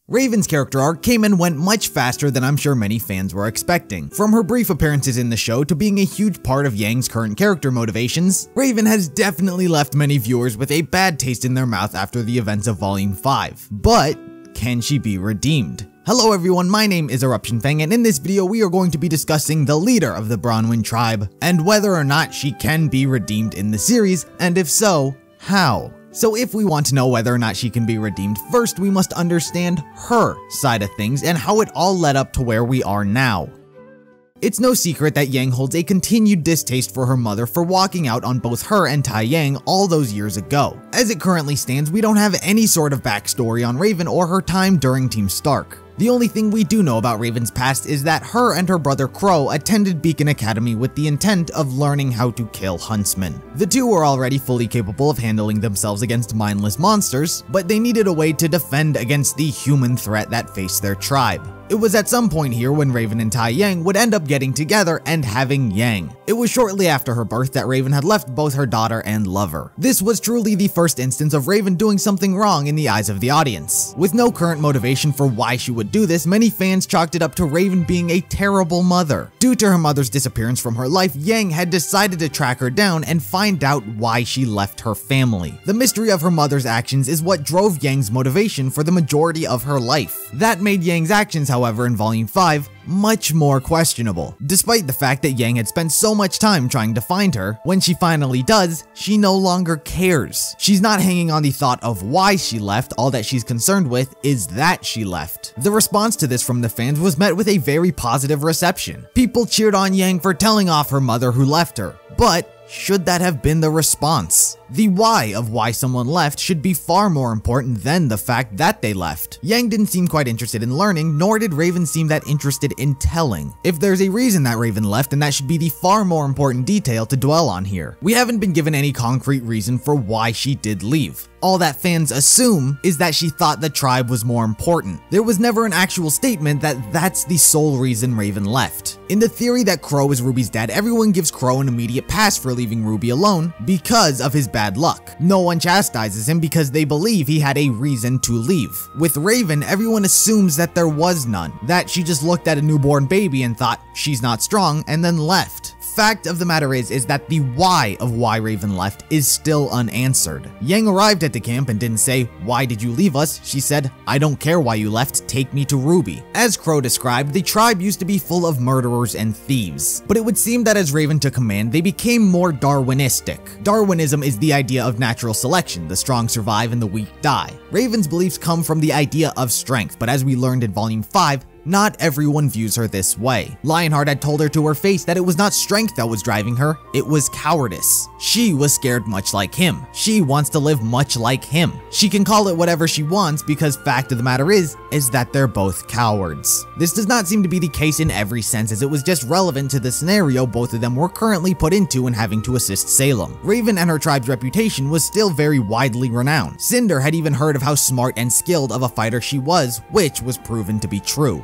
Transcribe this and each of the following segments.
Raven's character arc came and went much faster than I'm sure many fans were expecting. From her brief appearances in the show to being a huge part of Yang's current character motivations, Raven has definitely left many viewers with a bad taste in their mouth after the events of Volume 5. But can she be redeemed? Hello everyone, my name is EruptionFang, and in this video we are going to be discussing the leader of the Bronwyn tribe, and whether or not she can be redeemed in the series, and if so, how? So if we want to know whether or not she can be redeemed, first we must understand her side of things and how it all led up to where we are now. It's no secret that Yang holds a continued distaste for her mother for walking out on both her and Tai Yang all those years ago. As it currently stands, we don't have any sort of backstory on Raven or her time during Team Stark. The only thing we do know about Raven's past is that her and her brother Crow attended Beacon Academy with the intent of learning how to kill huntsmen. The two were already fully capable of handling themselves against mindless monsters, but they needed a way to defend against the human threat that faced their tribe. It was at some point here when Raven and Tai Yang would end up getting together and having Yang. It was shortly after her birth that Raven had left both her daughter and lover. This was truly the first instance of Raven doing something wrong in the eyes of the audience. With no current motivation for why she would do this, many fans chalked it up to Raven being a terrible mother. Due to her mother's disappearance from her life, Yang had decided to track her down and find out why she left her family. The mystery of her mother's actions is what drove Yang's motivation for the majority of her life. That made Yang's actions, however, in Volume 5, much more questionable. Despite the fact that Yang had spent so much time trying to find her, when she finally does, she no longer cares. She's not hanging on the thought of why she left, all that she's concerned with is that she left. The response to this from the fans was met with a very positive reception. People cheered on Yang for telling off her mother who left her, but should that have been the response? The why of why someone left should be far more important than the fact that they left. Yang didn't seem quite interested in learning, nor did Raven seem that interested in telling. If there's a reason that Raven left, then that should be the far more important detail to dwell on here. We haven't been given any concrete reason for why she did leave. All that fans assume is that she thought the tribe was more important. There was never an actual statement that that's the sole reason Raven left. In the theory that Crow is Ruby's dad, everyone gives Crow an immediate pass for leaving Ruby alone because of his bad luck. No one chastises him because they believe he had a reason to leave. With Raven, everyone assumes that there was none, that she just looked at a newborn baby and thought she's not strong and then left. Fact of the matter is that the why of why Raven left is still unanswered. Yang arrived at the camp and didn't say, "Why did you leave us?" She said, "I don't care why you left, take me to Ruby." As Crow described, the tribe used to be full of murderers and thieves, but it would seem that as Raven took command, they became more Darwinistic. Darwinism is the idea of natural selection, the strong survive and the weak die. Raven's beliefs come from the idea of strength, but as we learned in Volume 5, not everyone views her this way. Lionheart had told her to her face that it was not strength that was driving her, it was cowardice. She was scared much like him. She wants to live much like him. She can call it whatever she wants because fact of the matter is that they're both cowards. This does not seem to be the case in every sense, as it was just relevant to the scenario both of them were currently put into in having to assist Salem. Raven and her tribe's reputation was still very widely renowned. Cinder had even heard of how smart and skilled of a fighter she was, which was proven to be true.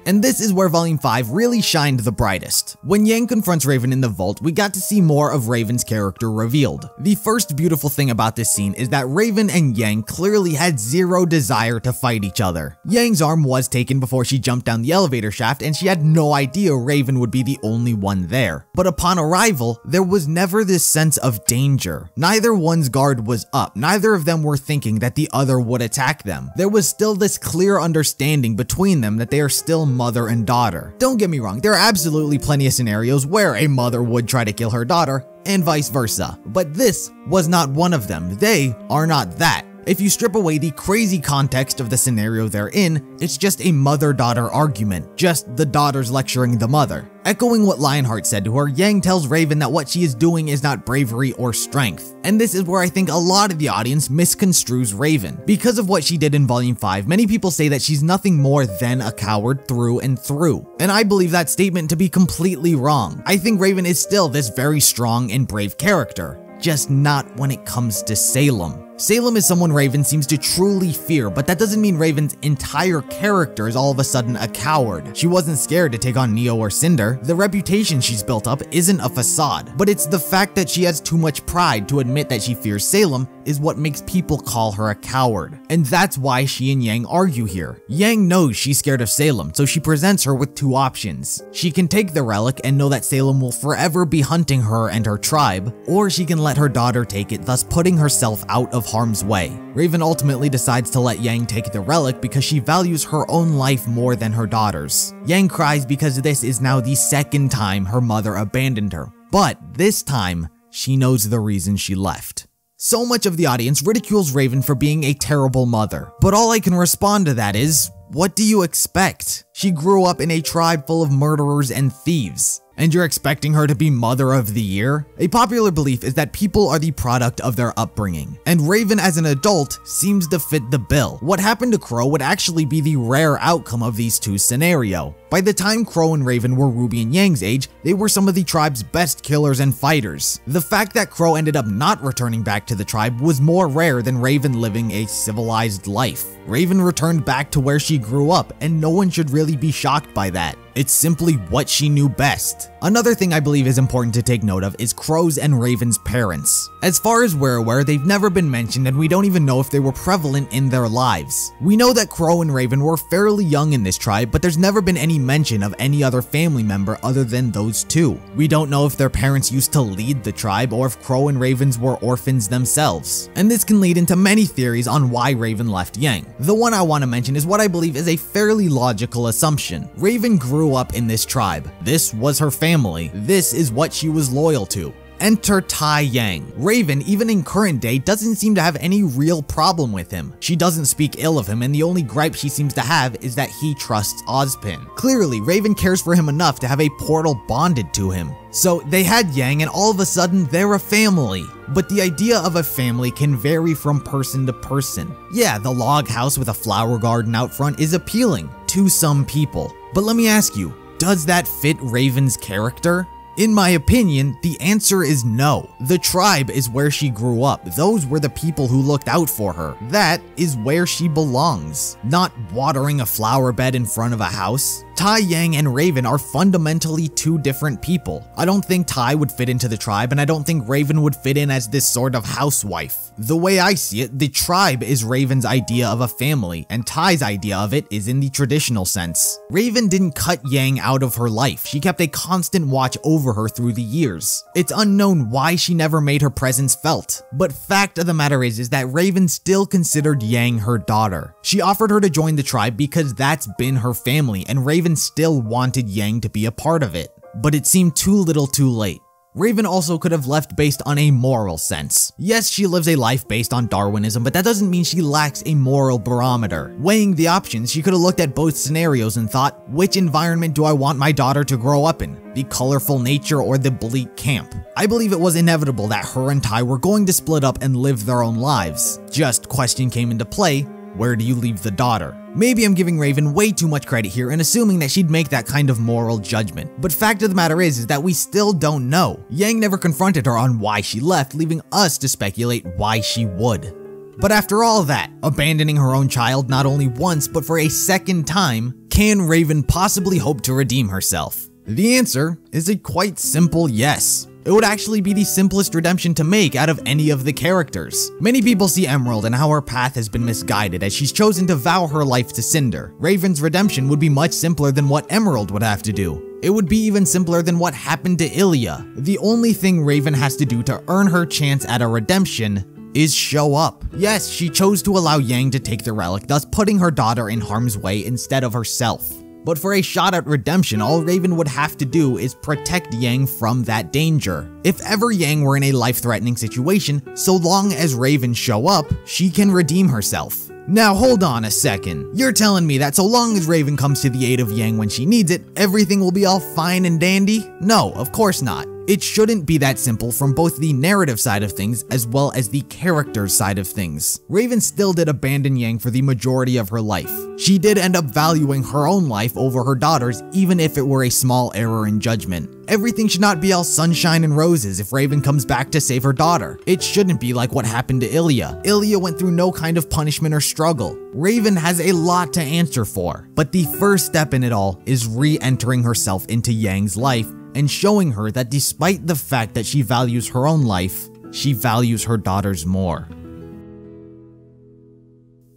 And this is where Volume 5 really shined the brightest. When Yang confronts Raven in the vault, we got to see more of Raven's character revealed. The first beautiful thing about this scene is that Raven and Yang clearly had zero desire to fight each other. Yang's arm was taken before she jumped down the elevator shaft, and she had no idea Raven would be the only one there. But upon arrival, there was never this sense of danger. Neither one's guard was up, neither of them were thinking that the other would attack them. There was still this clear understanding between them that they are still mother and daughter. Don't get me wrong, there are absolutely plenty of scenarios where a mother would try to kill her daughter, and vice versa. But this was not one of them. They are not that. If you strip away the crazy context of the scenario they're in, it's just a mother-daughter argument, just the daughters lecturing the mother. Echoing what Lionheart said to her, Yang tells Raven that what she is doing is not bravery or strength. And this is where I think a lot of the audience misconstrues Raven. Because of what she did in Volume 5, many people say that she's nothing more than a coward through and through. And I believe that statement to be completely wrong. I think Raven is still this very strong and brave character, just not when it comes to Salem. Salem is someone Raven seems to truly fear, but that doesn't mean Raven's entire character is all of a sudden a coward. She wasn't scared to take on Neo or Cinder. The reputation she's built up isn't a facade, but it's the fact that she has too much pride to admit that she fears Salem is what makes people call her a coward. And that's why she and Yang argue here. Yang knows she's scared of Salem, so she presents her with two options. She can take the relic and know that Salem will forever be hunting her and her tribe, or she can let her daughter take it, thus putting herself out of harm's way. Raven ultimately decides to let Yang take the relic because she values her own life more than her daughter's. Yang cries because this is now the second time her mother abandoned her, but this time, she knows the reason she left. So much of the audience ridicules Raven for being a terrible mother, but all I can respond to that is, what do you expect? She grew up in a tribe full of murderers and thieves, and you're expecting her to be Mother of the Year? A popular belief is that people are the product of their upbringing, and Raven as an adult seems to fit the bill. What happened to Crow would actually be the rare outcome of these two scenarios. By the time Crow and Raven were Ruby and Yang's age, they were some of the tribe's best killers and fighters. The fact that Crow ended up not returning back to the tribe was more rare than Raven living a civilized life. Raven returned back to where she grew up, and no one should really be shocked by that. It's simply what she knew best. Another thing I believe is important to take note of is Crow's and Raven's parents. As far as we're aware, they've never been mentioned, and we don't even know if they were prevalent in their lives. We know that Crow and Raven were fairly young in this tribe, but there's never been any mention of any other family member other than those two. We don't know if their parents used to lead the tribe or if Crow and Ravens were orphans themselves. And this can lead into many theories on why Raven left Yang. The one I want to mention is what I believe is a fairly logical assumption. Raven grew up in this tribe. This was her family. This is what she was loyal to. Enter Tai Yang. Raven, even in current day, doesn't seem to have any real problem with him. She doesn't speak ill of him, and the only gripe she seems to have is that he trusts Ozpin. Clearly, Raven cares for him enough to have a portal bonded to him. So they had Yang, and all of a sudden, they're a family. But the idea of a family can vary from person to person. Yeah, the log house with a flower garden out front is appealing to some people. But let me ask you, does that fit Raven's character? In my opinion, the answer is no. The tribe is where she grew up. Those were the people who looked out for her. That is where she belongs, not watering a flower bed in front of a house. Tai Yang and Raven are fundamentally two different people. I don't think Tai would fit into the tribe, and I don't think Raven would fit in as this sort of housewife. The way I see it, the tribe is Raven's idea of a family, and Tai's idea of it is in the traditional sense. Raven didn't cut Yang out of her life. She kept a constant watch over her through the years. It's unknown why she never made her presence felt, but fact of the matter is that Raven still considered Yang her daughter. She offered her to join the tribe because that's been her family, and Raven still wanted Yang to be a part of it. But it seemed too little too late. Raven also could have left based on a moral sense. Yes, she lives a life based on Darwinism, but that doesn't mean she lacks a moral barometer. Weighing the options, she could have looked at both scenarios and thought, which environment do I want my daughter to grow up in? The colorful nature or the bleak camp? I believe it was inevitable that her and Tai were going to split up and live their own lives. Just question came into play, where do you leave the daughter? Maybe I'm giving Raven way too much credit here and assuming that she'd make that kind of moral judgment, but fact of the matter is that we still don't know. Yang never confronted her on why she left, leaving us to speculate why she would. But after all that, abandoning her own child not only once but for a second time, can Raven possibly hope to redeem herself? The answer is a quite simple yes. It would actually be the simplest redemption to make out of any of the characters. Many people see Emerald and how her path has been misguided as she's chosen to vow her life to Cinder. Raven's redemption would be much simpler than what Emerald would have to do. It would be even simpler than what happened to Ilya. The only thing Raven has to do to earn her chance at a redemption is show up. Yes, she chose to allow Yang to take the relic, thus putting her daughter in harm's way instead of herself. But for a shot at redemption, all Raven would have to do is protect Yang from that danger. If ever Yang were in a life-threatening situation, so long as Raven show up, she can redeem herself. Now hold on a second. You're telling me that so long as Raven comes to the aid of Yang when she needs it, everything will be all fine and dandy? No, of course not. It shouldn't be that simple from both the narrative side of things as well as the character side of things. Raven still did abandon Yang for the majority of her life. She did end up valuing her own life over her daughter's, even if it were a small error in judgment. Everything should not be all sunshine and roses if Raven comes back to save her daughter. It shouldn't be like what happened to Ilya. Ilya went through no kind of punishment or struggle. Raven has a lot to answer for, but the first step in it all is re-entering herself into Yang's life and showing her that despite the fact that she values her own life, she values her daughter's more.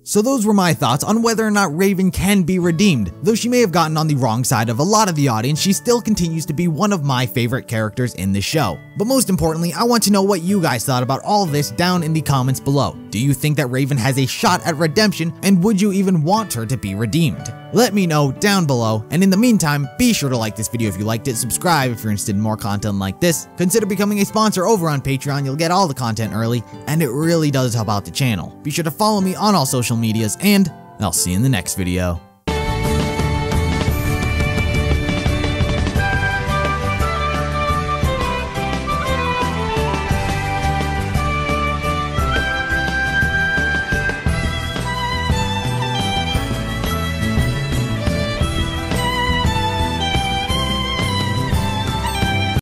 So those were my thoughts on whether or not Raven can be redeemed. Though she may have gotten on the wrong side of a lot of the audience, she still continues to be one of my favorite characters in the show. But most importantly, I want to know what you guys thought about all this down in the comments below. Do you think that Raven has a shot at redemption, and would you even want her to be redeemed? Let me know down below, and in the meantime, be sure to like this video if you liked it, subscribe if you're interested in more content like this, consider becoming a sponsor over on Patreon, you'll get all the content early, and it really does help out the channel. Be sure to follow me on all social medias, and I'll see you in the next video.